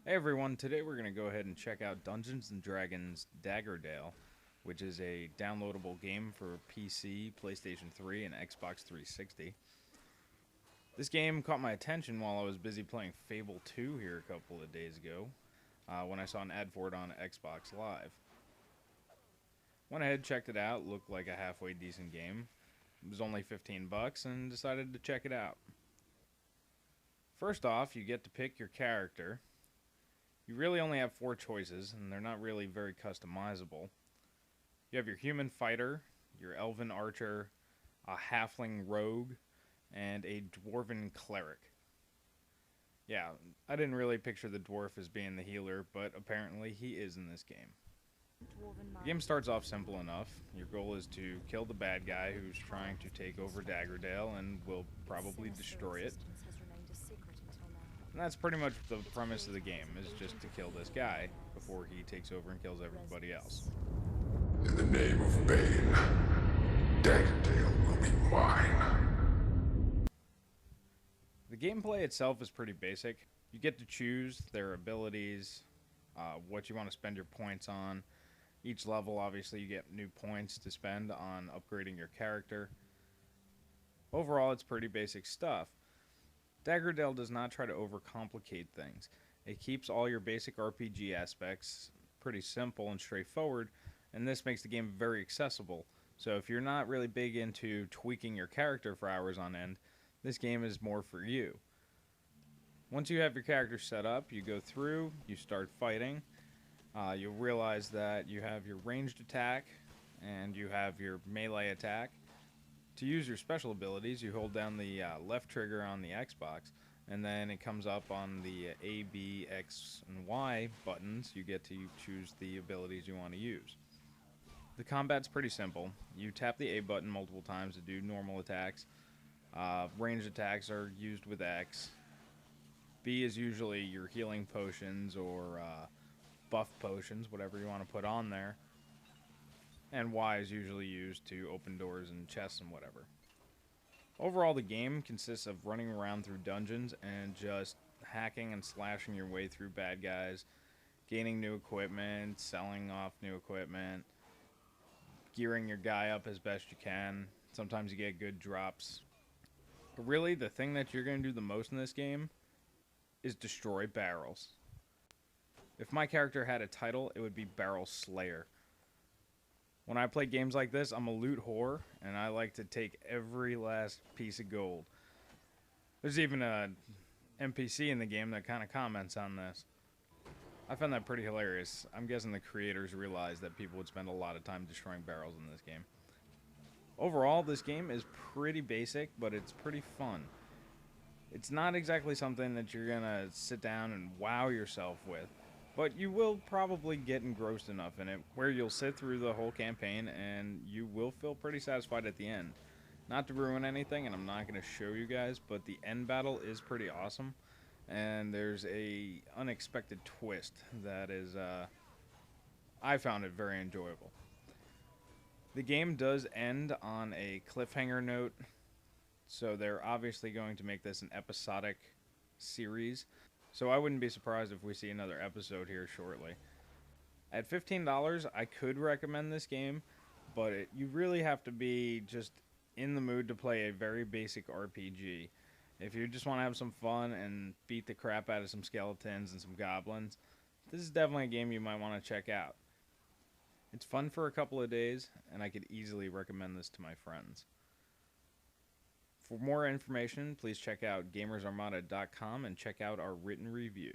Hey everyone, today we're going to go ahead and check out Dungeons & Dragons Daggerdale, which is a downloadable game for PC, PlayStation 3, and Xbox 360. This game caught my attention while I was busy playing Fable 2 here a couple of days ago, when I saw an ad for it on Xbox Live. Went ahead, checked it out, looked like a halfway decent game. It was only 15 bucks and decided to check it out. First off, you get to pick your character. You really only have 4 choices, and they're not really very customizable. You have your human fighter, your elven archer, a halfling rogue, and a dwarven cleric. Yeah, I didn't really picture the dwarf as being the healer, but apparently he is in this game. The game starts off simple enough. Your goal is to kill the bad guy who's trying to take over Daggerdale and will probably destroy it. And that's pretty much the premise of the game, is just to kill this guy before he takes over and kills everybody else. In the name of Bane, Daggerdale will be mine. The gameplay itself is pretty basic. You get to choose their abilities, what you want to spend your points on. Each level, obviously, you get new points to spend on upgrading your character. Overall, it's pretty basic stuff. Daggerdale does not try to overcomplicate things. It keeps all your basic RPG aspects pretty simple and straightforward, and this makes the game very accessible. So if you're not really big into tweaking your character for hours on end, this game is more for you. Once you have your character set up, you go through, you start fighting. You'll realize that you have your ranged attack and you have your melee attack. To use your special abilities, you hold down the left trigger on the Xbox, and then it comes up on the A, B, X, and Y buttons. You get to choose the abilities you want to use. The combat's pretty simple. You tap the A button multiple times to do normal attacks. Ranged attacks are used with X. B is usually your healing potions or buff potions, whatever you want to put on there. And Y is usually used to open doors and chests and whatever. Overall, the game consists of running around through dungeons and just hacking and slashing your way through bad guys, gaining new equipment, selling off new equipment, gearing your guy up as best you can. Sometimes you get good drops. But really, the thing that you're going to do the most in this game is destroy barrels. If my character had a title, it would be Barrel Slayer. When I play games like this, I'm a loot whore, and I like to take every last piece of gold. There's even a NPC in the game that kind of comments on this. I found that pretty hilarious. I'm guessing the creators realized that people would spend a lot of time destroying barrels in this game. Overall, this game is pretty basic, but it's pretty fun. It's not exactly something that you're going to sit down and wow yourself with. But you will probably get engrossed enough in it where you'll sit through the whole campaign and you will feel pretty satisfied at the end. Not to ruin anything, and I'm not going to show you guys, but the end battle is pretty awesome. And there's a unexpected twist that is, I found it very enjoyable. The game does end on a cliffhanger note, so they're obviously going to make this an episodic series. So I wouldn't be surprised if we see another episode here shortly. At $15, I could recommend this game, but you really have to be just in the mood to play a very basic RPG. If you just want to have some fun and beat the crap out of some skeletons and some goblins, this is definitely a game you might want to check out. It's fun for a couple of days, and I could easily recommend this to my friends. For more information, please check out gamersarmada.com and check out our written review.